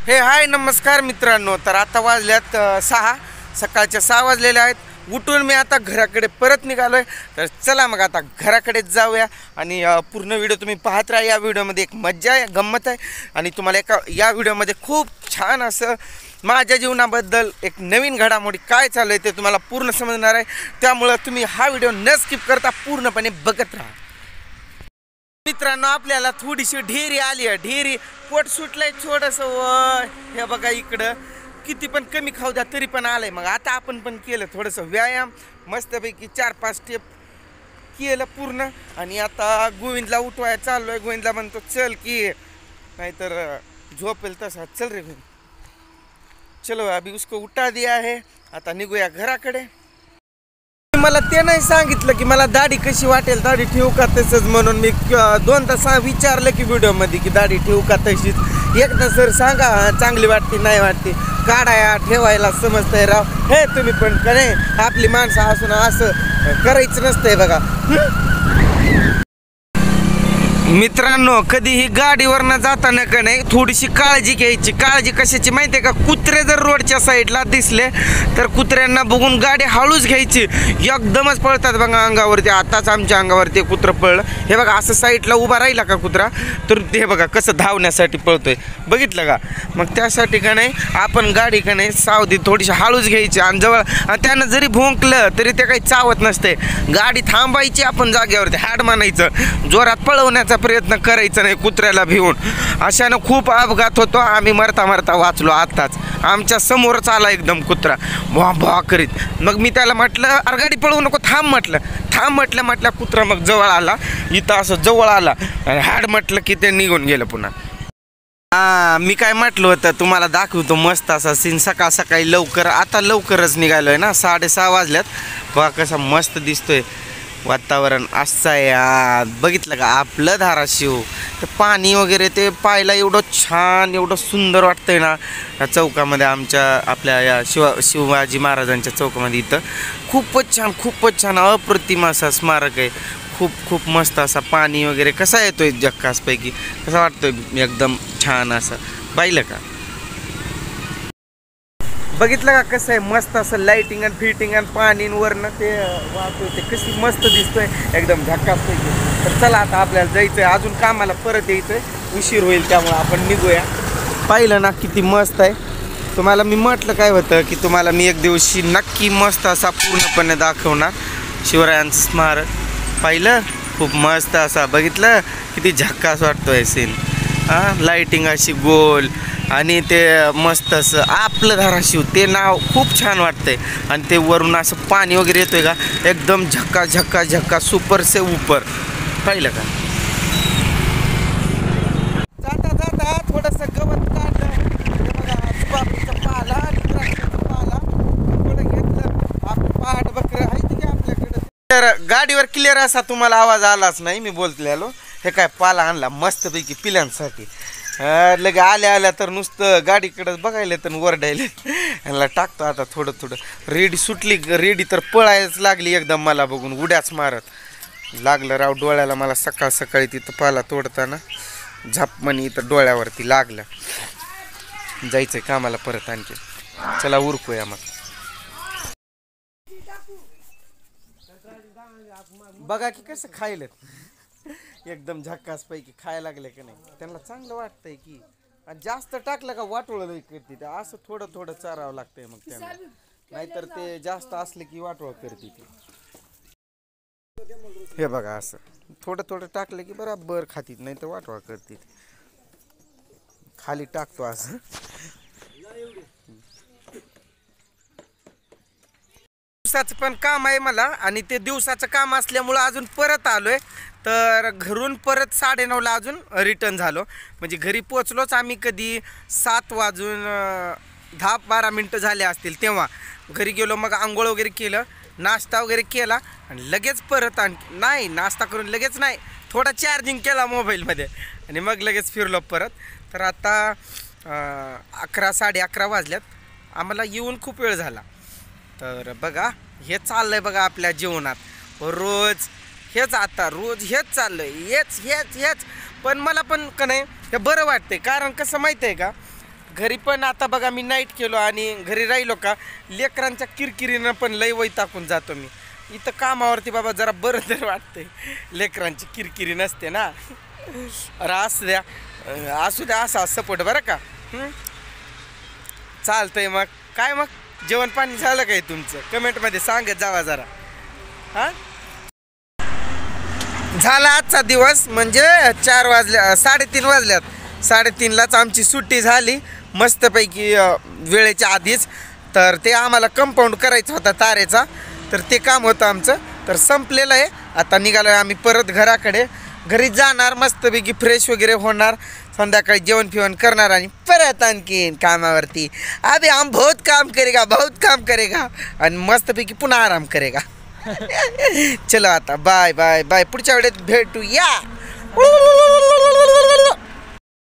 हे हाय नमस्कार मित्रांनो. तर आता वाजल्यात 6 सकाळच्या 6 वाजलेले आहेत. उठून मी आता घराकडे परत निघालोय. तर चला मग आता घराकडेच जाऊया आणि पूर्ण व्हिडिओ तुम्ही पाहत राहा. या व्हिडिओमध्ये एक मज्जा आहे, गंमत आहे आणि तुम्हाला या व्हिडिओमध्ये खूप छान असं माझ्या जीवनाबद्दल एक नवीन घडामोडी काय चालू आहे ते तुम्हाला पूर्ण समजणार आहे. त्यामुळं तुम्ही हा व्हिडिओ न स्किप करता पूर्णपणे बघत राहा. मित्रांनो, आपल्याला थोडीशी ढेरी आली आहे. ढेरी पोट सुटलंय थोडंसं. हे बघा इकडं किती पण कमी खाऊ द्या तरी पण आलंय. मग आता आपण पण केलं थोडंसं व्यायाम, मस्तपैकी 4-5 स्टेप केलं पूर्ण. आणि आता गोविंदला उठवायला चाललोय. गोविंदला म्हणतो चल की, नाहीतर झोपेल तसा. चल रे गोविंद, चलो अभी उसको उठा दिया है. आता निघूया घराकडे. मला ते नाही सांगितलं की मला दाढी कशी वाटेल, दाढी ठेवू का तसंच. म्हणून मी 2 तास विचारलं की व्हिडिओमध्ये की दाढी ठेवू का तशीच. एकदा सर सांगा चांगली वाटते नाही वाटते, काढाया ठेवायला समजतंय राव. हे तुम्ही पण का नाही, आपली माणसं असून असं करायचं नसतंय बघा. मित्रांनो, कधीही गाडीवरनं जाताना का नाही थोडीशी काळजी घ्यायची. काळजी कशाची माहिती आहे का? कुत्रे जर रोडच्या साईडला दिसले तर कुत्र्यांना बघून गाडी हळूच घ्यायची. एकदमच पळतात बघा अंगावरती. आताच आमच्या अंगावरती कुत्रं पळलं. हे बघा असं साईडला उभा राहिला का कुत्रा तर ते बघा कसं धावण्यासाठी पळतोय, बघितलं का? मग त्यासाठी का नाही आपण गाडी का नाही सावधी थोडीशी हळूच घ्यायची. आणि त्यानं जरी भोंकलं तरी ते काही चावत नसते. गाडी थांबायची, आपण जागेवरती हॅड मानायचं, जोरात पळवण्याचा प्रयत्न करायचा नाही कुत्र्याला भिवून. अशानं खूप अपघात होतो. आम्ही मरता मरता वाचलो. आताच आमच्या समोरच आला एकदम कुत्रा भॉ भॉ करीत. मग मी त्याला म्हटलं अरे गाडी पळवू नको, थांब म्हटलं. थांब म्हटलं कुत्रा मग जवळ आला. इथं असं जवळ आला आणि हाड म्हटलं की ते निघून गेलं पुन्हा. मी काय म्हटलं होतं तुम्हाला दाखवतो मस्त असा सीन. सकाळ सकाळी लवकर, आता लवकरच निघालोय ना, 6:30 वाजल्यात. बघा कसं मस्त दिसतोय वातावरण. असं आहे बघितलं का आपलं धाराशिव. तर पाणी वगैरे ते पाहायला एवढं छान, एवढं सुंदर वाटतंय ना या चौकामध्ये. आपल्या या शिवाजी महाराजांच्या चौकामध्ये इथं खूपच छान अप्रतिम असा स्मारक आहे. खूप मस्त असा पाणी वगैरे कसा येतोय जक्कासपैकी, कसा वाटतोय एकदम छान असं. पाहिलं का? बघितलं का कसं आहे मस्त असं लाईटिंग आणि फिटिंग आणि पाणी वरनं ते वाहतोय, ते कशी मस्त दिसतोय एकदम झक्कासपैकी. तर चला आता आपल्याला जायचंय, अजून कामाला परत यायचंय, उशीर होईल त्यामुळे आपण निघूया. पाहिलं ना किती मस्त आहे. तुम्हाला मी म्हटलं काय होतं की तुम्हाला मी एक दिवशी नक्की मस्त असा पूर्णपणे दाखवणार शिवरायांचं स्मारक. पाहिलं खूप मस्त असा, बघितलं किती झक्कास वाटतोय सीन. लाईटिंग अशी गोल आणि ते मस्त असं आपलं धाराशिव ते नाव खूप छान वाटतंय. आणि ते वरून असं पाणी वगैरे येतोय का एकदम झक्का सुपर से ऊपर. पाहिलं का? जाता थोडंसं गवत काढलं, पाला थोडं घेतलं. आपण पहाट बकरं आहे की आपल्याकडं. तर गाडीवर क्लिअर असा तुम्हाला आवाज आलाच नाही, मी बोललेलो. हे काय पाला आणला मस्तपैकी पिल्यांसाठी. लगे आल्या तर नुसतं गाडीकडं बघायला तर वरडायला. ह्याला टाकतो आता थोडं. रेडी सुटली, रेडी तर पळायच लागली एकदम मला बघून. उड्याच मारत लागलं राव डोळ्याला मला. सकाळी तिथं पाला तोडताना झापमणी इथं डोळ्यावरती लागलं. जायचंय कामाला परत आणखी. चला उरकूया मग. बघा की कसं खायलं एकदम झक्कासपैकी खायला लागले का नाही. त्यांना चांगलं वाटतंय की. आणि जास्त टाकलं का वाटोळं लई करते ते. असं थोडं चारावं लागतंय मग त्यांना, नाहीतर ते जास्त असले की वाटोळं करते ती. हे बघा असं थोडं टाकलं की बराबर खातीत, नाही तर वाटोळं करते. खाली टाकतो असं. दिवसाचं पण काम आहे मला आणि ते दिवसाचं काम असल्यामुळं अजून परत आलोय. तर घरून परत 9:30ला अजून रिटर्न झालो. म्हणजे घरी पोचलोच आम्ही कधी 7 वाजून 10-12 मिनटं झाले असतील तेव्हा घरी गेलो. मग आंघोळ वगैरे केलं, नाश्ता वगैरे केला आणि लगेच परत नाही नाश्ता करून लगेच नाही, थोडा चार्जिंग केला मोबाईलमध्ये आणि मग लगेच फिरलो परत. तर आता 11-11:30 वाजल्यात. आम्हाला येऊन खूप वेळ झाला. तर बघा हे चाललंय बघा आपल्या जीवनात. रोज हेच चाललंय, हेच. पण मला पण का नाही हे बरं वाटतंय. कारण कसं माहिती आहे का, घरी पण आता बघा मी नाईट केलो आणि घरी राहिलो का लेकरांच्या किरकिरीनं पण लय वैताकून जातो मी. इथं कामावरती बाबा जरा बरं तर वाटतंय, लेकरांची किरकिरी नसते ना. अरे असू द्या असा सपोर्ट बरं का. चालतंय मग काय, मग जेवण पाणी झालं काय तुमचं? कमेंटमध्ये सांगत जावा जरा. हां झाला आजचा दिवस, म्हणजे 4 वाजल्या 3:30 वाजल्यात. 3:30लाच आमची सुट्टी झाली मस्तपैकी वेळेच्या आधीच. तर ते आम्हाला कंपाऊंड करायचा होता तारेचा, तर ते काम होतं आमचं, तर संपलेलं आहे. आता निघालो आहे आम्ही परत घराकडे. घरी जाणार मस्तपैकी फ्रेश वगैरे होणार, संध्याकाळी जेवण फिवण करणार आणि परत आणखीन कामावरती. अबे हम बहुत काम करेगा आणि मस्तपैकी पुन्हा आराम करेगा. चलो आता बाय बाय बाय, पुढच्या वेळेत भेटूया.